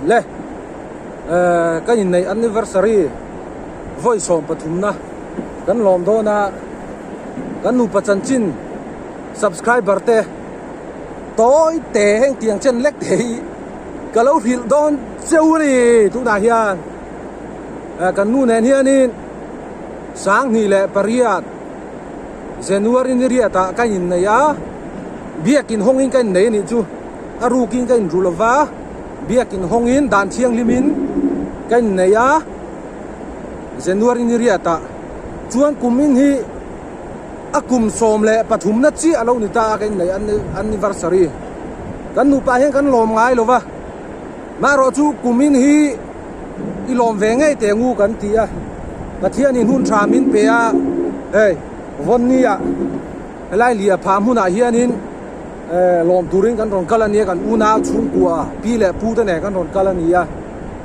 le cái nhìn này anniversary voi som pathum na kan lom do na kan nu pachan chin subscriber te tối te heng tiang chen lek te ka lo hil don cheu ri tu da hian kan nu nen hian in sang ni le pariat January ni ria ta kan in nei a biakin hongin kan nei ni chu aru king kan rulova biakin hongin dan thiang limin kan nei a January ni ria ta chuan kumin hi akum som le pathum na chi alo ni ta kan nei anniversary kan nu pa hen kan lom ngai lova ma ro chu kumin hi i lom ve ngai te ngu kan ti a pathian in hun tha min pe a hey von ni a lai lia pham huna hian in lom turin kan ron kalania kan una chung kwa pi le pu te ne kan ron kalania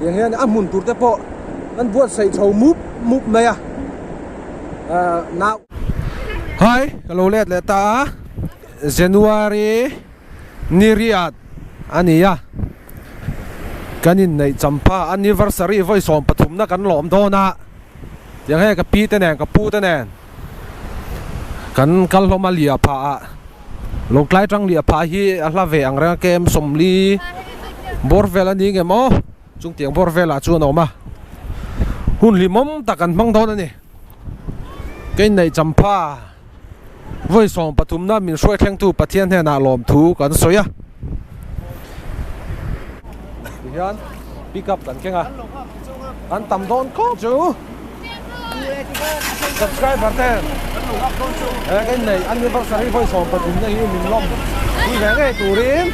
yang hian amun tur te po kan buat sai chau mup me a now hai kalau let ta January ni riat ania kanin nei champa anniversary voi som pathum na kan lom do na yang he ka pi te ne ka pu te ne kan kal loma lia pha lok lai tang lia pha hi a hla ve ang ra kem somli borvel ani nge mo chung tiang borvel a chu no ma hun limom takan mang don ani cái này champa voi som pathum na min soi thleng tu pathian he na lom thu kan soya hian pick up kan kenga an tam don ko chu subscribe button cái này anniversary voi som pathum na hi min lom đi về cái tủ rim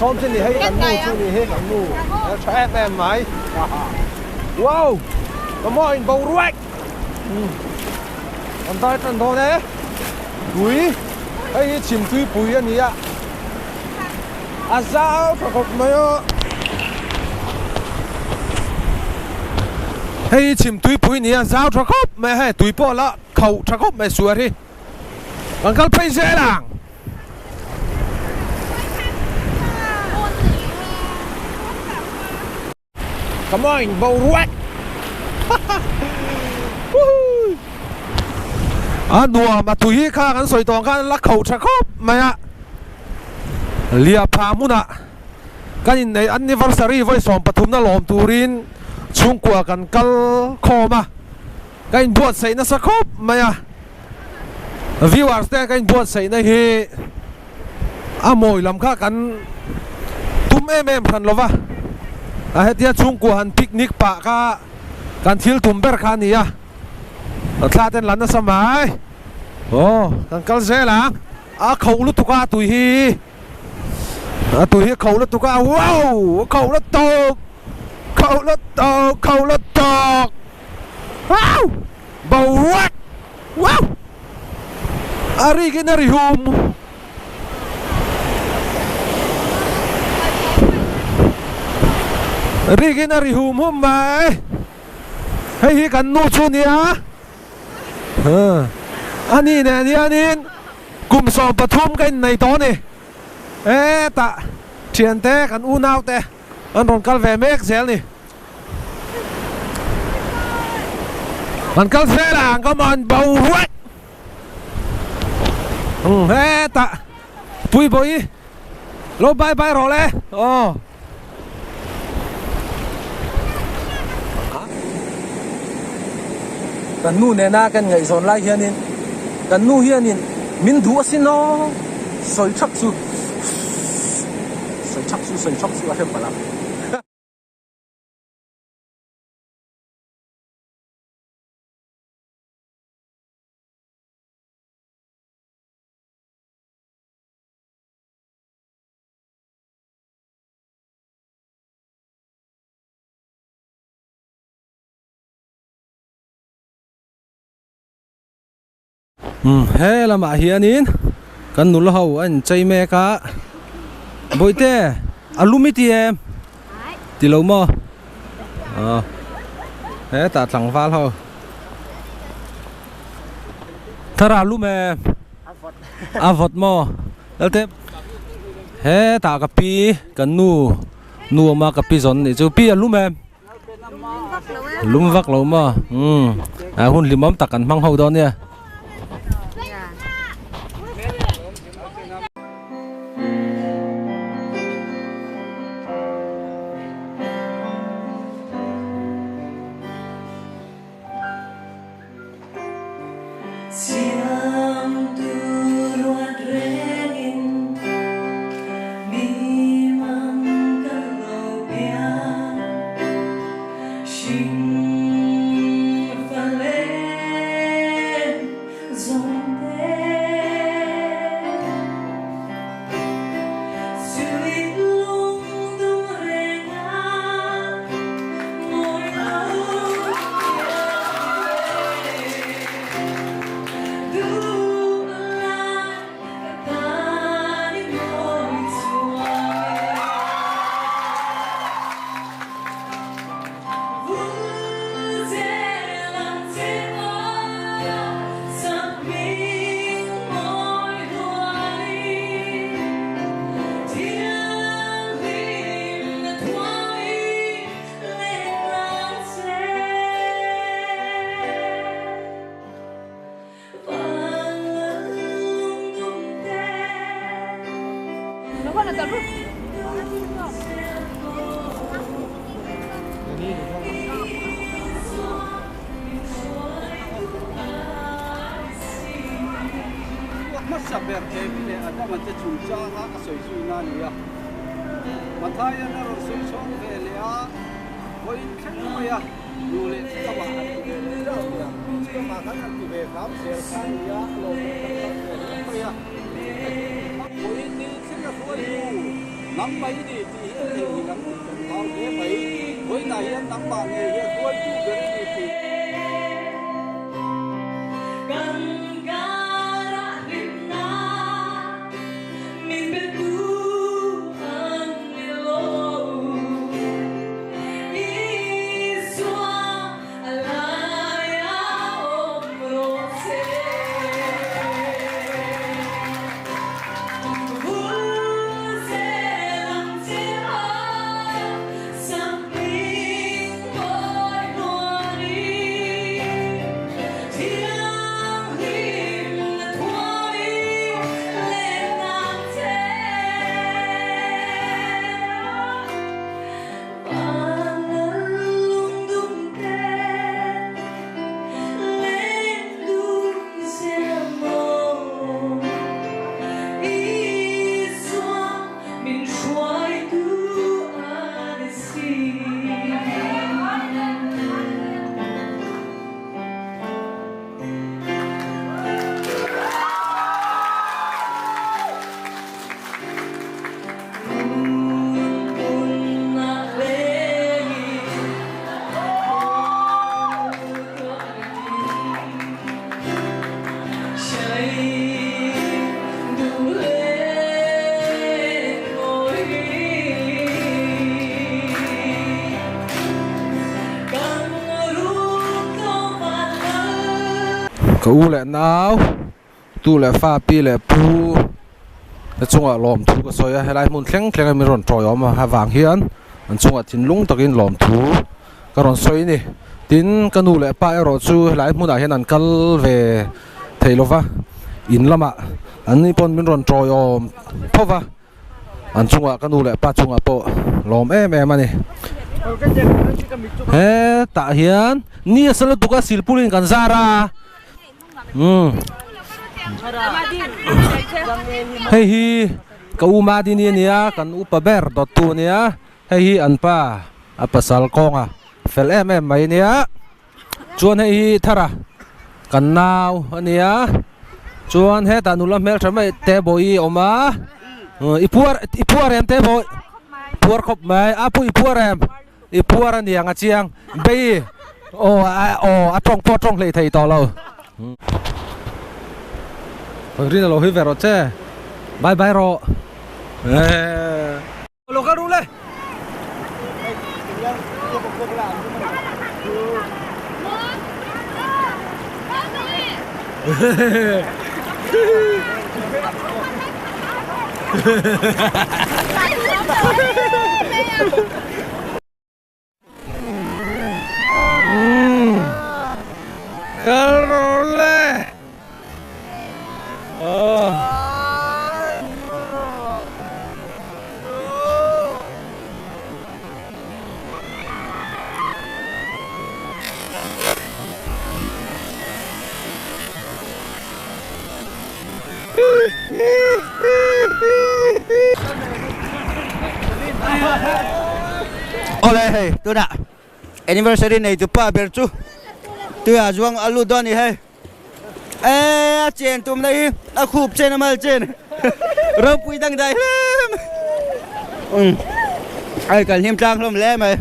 som trên đi hay kan nu chu ni hay kan nu chat em mai wow come on bầu ruột anh ta chân thôi đấy bụi hay chìm tươi bụi anh nhỉ à sao phải học mấy hay chìm tươi bụi nhỉ sao phải học mấy hay tươi bỏ lá khẩu phải học mấy suy đi bạn cần phải dễ dàng come on bầu ruột đùa mà tùy khá gắn soi tòng gắn lắc khẩu chắc khóc mày lia phá muna cái nhìn này anniversary với som pathum na lom turin chung quaกันkal kho mà cái buat sei na sa khóc mày viewers te cái buat sei na hi moi lam kha kan tum em khan lova hetia chung qua han picnic pa ka kan thil tum ber kha ni a thla ten lan na samai kan kal ze lang khẩu lu tuka tui hi khẩu lu tuka wow khẩu lu tok wow bầu ruột wow ari cái nari hum ari cái nari hum mai hay hi kan nu chu ni a ani nè ni anin kum som pathum cái này to nè ta thian te kan u nau te an ron kal ve mek zel ni an kal se lang come on bầu ruột ta pui boi lo bye bye rồi le kan nu ne na kan ngai zon lai hianin kan nu hianin min du asino soi chak su a hem pala he lama hianin kan nul ho an chei me ka boite alumiti em ti lo mo he ta tlang val ho thara lume avot mo alte he ta ka pi kan nu nua mà cái pi zon này chú pi lúm em lúm vắt lâu mà hun limom tak ăn mang hậu đó nè saber ele ada mate chuncha ha asoi suina nia mathaya na ro soi chong vele a voin khen moya nule ka ba ha ka ma kan ki be kham sel khan ya lo ka ya voin ni khen ka foi nam bai ni ti he ni nam ka ge bai voin na yan nam ba ne ye foi tu be ni ti cậu lẹ nào tu lẹ pha pi lẹ pu cái chung à lom thu cái soi hay lại muốn khéng khéng mình ròn trôi mà hai vàng hiền anh chung à tin lung tắc in lom thu cái ròn soi nè tin cái nu lẹ pa rồi chu hay lại muốn à hiền anh cal về thầy lo va in lắm ạ anh ấy pon mình ròn trôi phô va anh chung à cái nu lẹ pa chung à po lom em mà nè ê tạ hiền nia sel tu cái silpulin kan zara hei hi ka uma din nia kan upa ber dot tu nia hei hi an pa apasal konga fel mai nia chuan hei hi thara kan naw ania chuan he ta nulam mel thamai te boi oma ipuar em te boi puar khop mai apu ipuar ania nga chiang bei a trong lei thei to lo Rin lo hi vero che bye bye ro lo ka ru le Carole. Oleh, tu nak anniversary này tu pa ber chu. Tu à juang alu don ni hay. Chen tum đây, khụp trên mà trên. Rớp quy tăng đây. Ai cần hiểm trang không lẽ mày.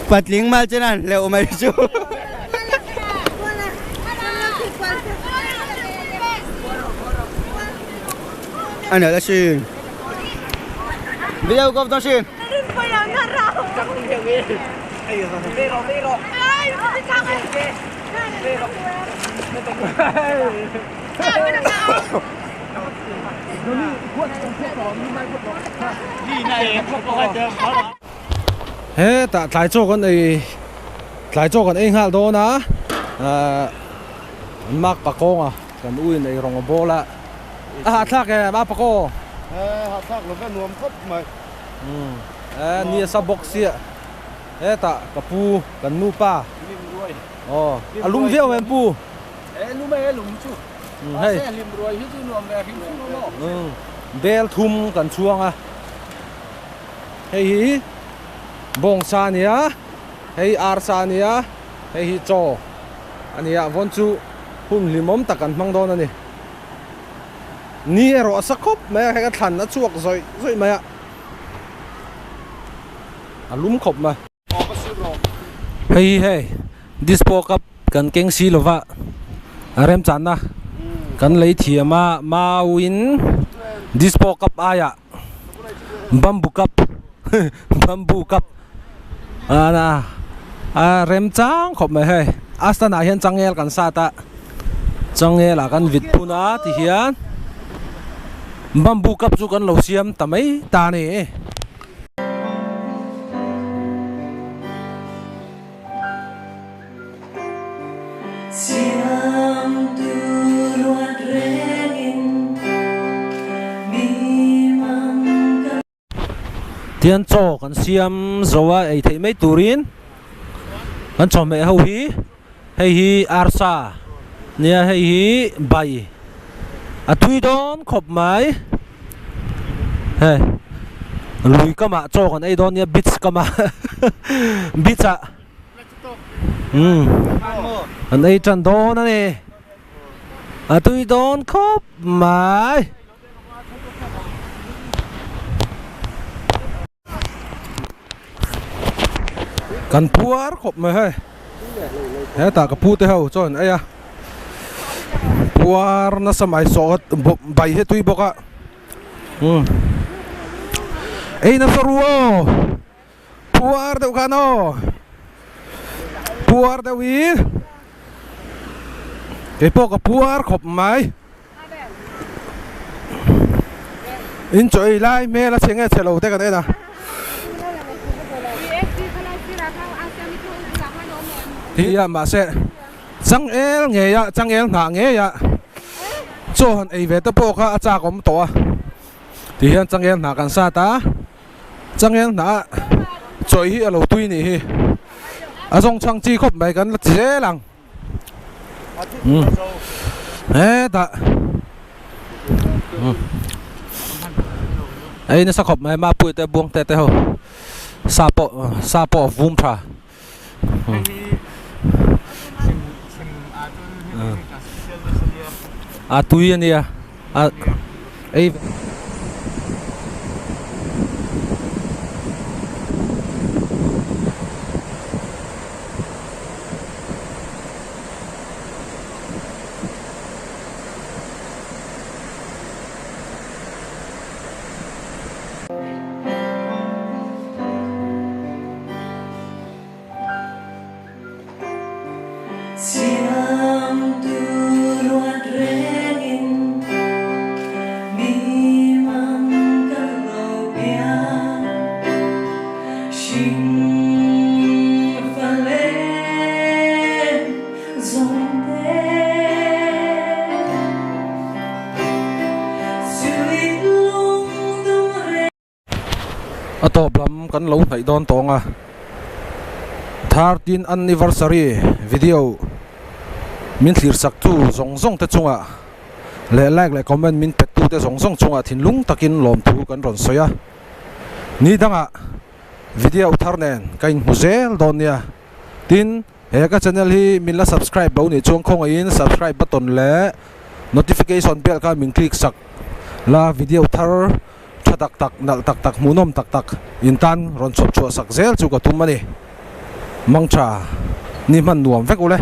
Bật lính mal trên ăn, leo mày chu. Anh ở đây xin. Video của tôi xin. He ta lại cho con này lại cho con anh hal đó na mak pakong à kan ui này rong bola thak mak pakong thak lo nuông khóc mày nia sa boxia ta kapu kan nu pa alum veo em pu lu mày lủng chu hey lim ruồi hiu tu nuông về hiu tu nó bel thum kan chuang à hey hi bong sa nia hey ar sa nia hey hi cho ania von chu hun limom takan mang don ani ni ro sakop me ka than na chuak zoi zoi ma alum khop ma hey hey dispo cup kan keng si lova arem chan na kan lei thiama ma win dispo cup aya bamboo cup bamboo cup na rem chang khop mai he astana hian changel kan sa ta changel a kan vit puna ti hian bamboo cup chu kan lo siam tamai ta ni tiền cho con xiêm rồi ấy thấy mấy turin con cho mẹ hậu hí hay hi arsa nia hay hi bay thui đón khop máy hey lùi cơ mà cho con ấy đón nia bits cơ mà bits à anh ấy chân đón này thui đón khop máy kan puar khop mai he ta ka pu te ho chon aya puar na samai so bai he tui boka ei na soruo puar de kano puar de wi ke po ka puar khop mai in choi lai me la chenge chelo te ka ne na thì mà sẽ chẳng el nghe ya chẳng el na nghe ya cho han ai về tập bộ ka cha kom to thì hiện chẳng el na kan sa ta chẳng el na choi hi alo tui ni hi song chang chi khop mai kan la che lang ta ai nó sa khop mai ma pui te buông te ho sa po vum tha tui anh à ấy atop lam kan lo hnai don tonga 13 anniversary video min thlir sak tu zong zong te chunga le like le comment min pet tu te zong zong chunga thin lung takin lom thu kan ron soya ni danga video thar nen kain muzel don nia tin he ka channel hi min la subscribe lo ni chung khong in subscribe button le notification bell ka min click sak la video thar thatak tak nal tak tak munom tak tak intan ron chop chu sak zel chu ka tumani mangcha ni man nuam vek ule